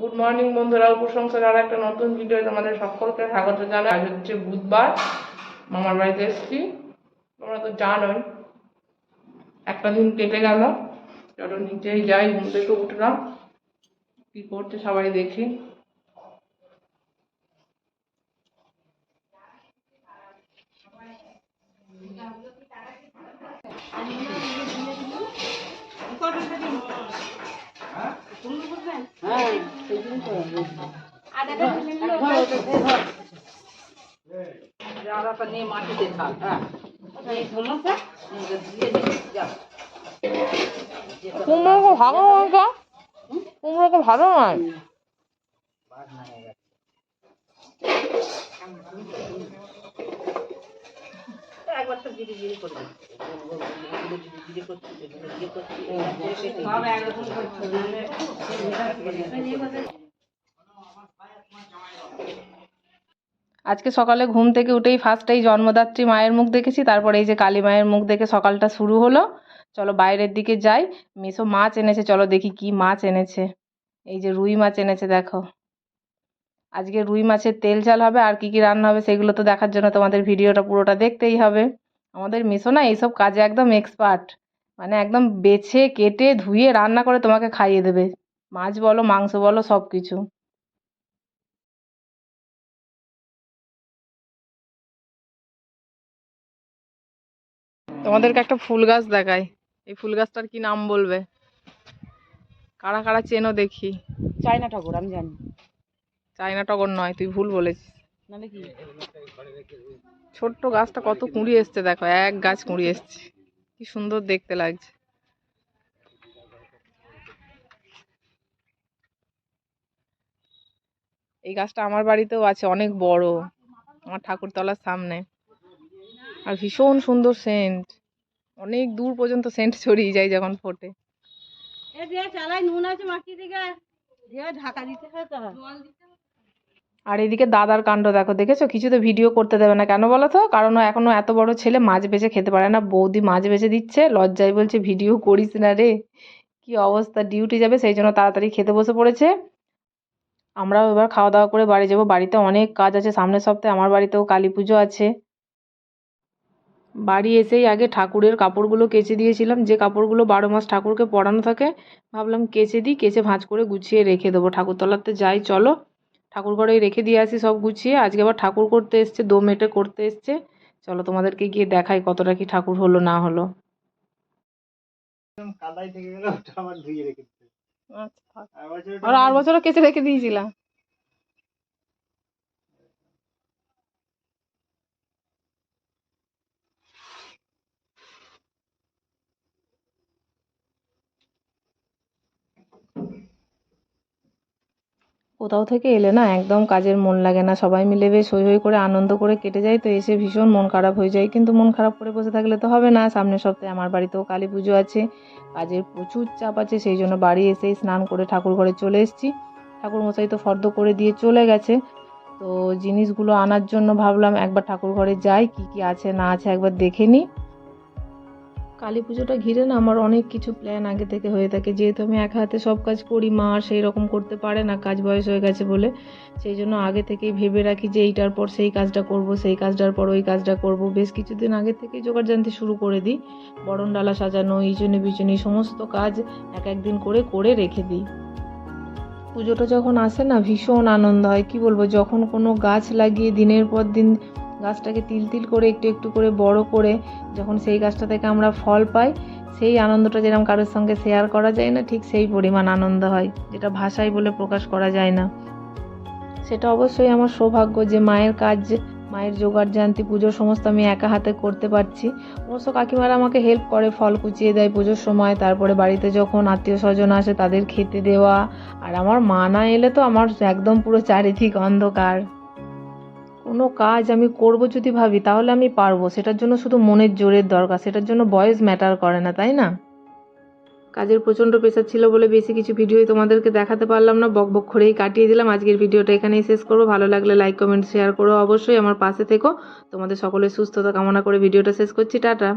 Good morning বন্ধুরা, উপসংসার আর একটা নতুন ভিডিও তোমাদের সকলকে স্বাগত জানাই। আজ হচ্ছে বুধবার, মামার বাড়িতে এসেছি। তোমরা তো জানোই একটা দিন কেটে গেল। চলো নিচেই যাই, ঘুম থেকে উঠলাম, কি করছে সবাই দেখি। কুমড়ো ভালো নয়, কুমড়ো ভালো নয়। আজকে সকালে ঘুম থেকে উঠেই ফার্স্টেই জন্মদাত্রী মায়ের মুখ দেখেছি, তারপরে এই যে কালী মায়ের মুখ দেখে সকালটা শুরু হলো। চলো বাইরের দিকে যাই, মেসো মাছ এনেছে, চলো দেখি কি মাছ এনেছে। এই যে রুই মাছ এনেছে, দেখো। আজকে রুই মাছের তেল ঝাল হবে, আর কি কি রান্না হবে সেগুলো তো দেখার জন্য তোমাদের ভিডিওটা পুরোটা দেখতেই হবে। আমাদের মেসো না এইসব কাজে একদম এক্সপার্ট, মানে একদম বেছে কেটে ধুয়ে রান্না করে তোমাকে খাইয়ে দেবে, মাছ বলো মাংস বলো সব কিছু। তোমাদেরকে একটা ফুল গাছ দেখাই, এই ফুল গাছটার কি নাম বলবে? কারা কারা চেনো দেখি। চায়না টগর, আমি জানি। চায়না টগর নয়, তুই ভুল বলেছিস। নালে কি? ছোট্ট গাছটা কত কুঁড়ি এসছে, দেখো এক গাছ কুঁড়ি এসছে, কি সুন্দর দেখতে লাগছে। এই গাছটা আমার বাড়িতেও আছে, অনেক বড়, আমার ঠাকুরতলার সামনে, আর ভীষণ সুন্দর সেন্ট, অনেক দূর পর্যন্ত সেন্ট ছড়িয়ে যায় যখন ফোটে। আর এদিকে দাদার কাণ্ড দেখো, দেখেছো? কিছুতে ভিডিও করতে দেবে না, কেন বলো তো? কারণ ও এখনো এত বড় ছেলে, মাছ বেছে খেতে পারে না। বৌদি মাছ বেছে দিচ্ছে, লজ্জায় বলছে ভিডিও করিস না রে। কি অবস্থা, ডিউটি যাবে সেই জন্য তাড়াতাড়ি খেতে বসে পড়েছে। আমরাও এবার খাওয়া দাওয়া করে বাড়ি যাবো। বাড়িতে অনেক কাজ আছে, সামনের সপ্তাহে আমার বাড়িতেও কালী পুজো আছে। বাড়ি এসেই আগে ঠাকুরের কাপড়গুলো কেচে দিয়েছিলাম, যে কাপড়গুলো 12 মাস ঠাকুরকে পরানো থাকে, ভাবলাম কেচে দিই, কেচে ভাঁজ করে গুছিয়ে রেখে দেবো। ঠাকুরতলাতে যাই চলো, ঠাকুর ঘরেই রেখে দিয়ে আসি সব গুছিয়ে। আজকে আবার ঠাকুর করতে এসছে, দো মেটে করতে এসছে। চলো তোমাদেরকে গিয়ে দেখাই কতটা কি ঠাকুর হলো না হলো। আর বছরও কেচে রেখে দিয়েছিলাম। কোথাও থেকে এলে না একদম কাজের মন লাগে না, সবাই মিলে বেশ হই হই করে আনন্দ করে কেটে যায়, তো এসে ভীষণ মন খারাপ হয়ে যায়। কিন্তু মন খারাপ করে বসে থাকলে তো হবে না, সামনের সপ্তাহে আমার বাড়িতেও কালী পুজো আছে, কাজের প্রচুর চাপ আছে। সেই জন্য বাড়ি এসেই স্নান করে ঠাকুর ঘরে চলে এসেছি। ঠাকুর মশাই তো ফর্দ করে দিয়ে চলে গেছে, তো জিনিসগুলো আনার জন্য ভাবলাম একবার ঠাকুর ঘরে যাই, কি কি আছে না আছে একবার দেখে নিই। কালী পুজোটা ঘিরে না আমার অনেক কিছু প্ল্যান আগে থেকে হয়ে থাকে, যেহেতু আমি একা হাতে সব কাজ করি, মা আর সেই রকম করতে পারে না, কাজ বয়স হয়ে গেছে বলে। সেই জন্য আগে থেকেই ভেবে রাখি যে এইটার পর সেই কাজটা করব, সেই কাজটার পর ওই কাজটা করব। বেশ কিছুদিন আগে থেকেই জোগাড় জানতে শুরু করে দিই, বরণ ডালা সাজানো, ইজনে বিজনে সমস্ত কাজ এক একদিন করে করে রেখে দিই। পুজোটা যখন আসে না ভীষণ আনন্দ হয়, কি বলবো, যখন কোনো গাছ লাগিয়ে দিনের পর দিন গাছটাকে তিল তিল করে একটু একটু করে বড় করে যখন সেই গাছটা থেকে আমরা ফল পাই, সেই আনন্দটা যেরকম কারোর সঙ্গে শেয়ার করা যায় না, ঠিক সেই পরিমাণ আনন্দ হয়, যেটা ভাষায় বলে প্রকাশ করা যায় না। সেটা অবশ্যই আমার সৌভাগ্য যে মায়ের কাজ, মায়ের জোগাড় জানতি, পুজোর সমস্ত আমি একা হাতে করতে পারছি। অবশ্য কাকিমারা আমাকে হেল্প করে, ফল কুচিয়ে দেয় পুজোর সময়, তারপরে বাড়িতে যখন আত্মীয় স্বজন আসে তাদের খেতে দেওয়া। আর আমার মা না এলে তো আমার একদম পুরো চারিদিক অন্ধকার। কোনো কাজ আমি করব যদি ভাবি তাহলে আমি পারবো, সেটার জন্য শুধু মনের জোরের দরকার, সেটার জন্য বয়স ম্যাটার করে না, তাই না? কাজের প্রচণ্ড প্রেশার ছিল বলে বেশি কিছু ভিডিওই তোমাদেরকে দেখাতে পারলাম না, বক বক করেই কাটিয়ে দিলাম। আজকের ভিডিওটা এখানেই শেষ করবো। ভালো লাগলে লাইক কমেন্ট শেয়ার করো, অবশ্যই আমার পাশে থেকো। তোমাদের সকলের সুস্থতা কামনা করে ভিডিওটা শেষ করছি, টাটা।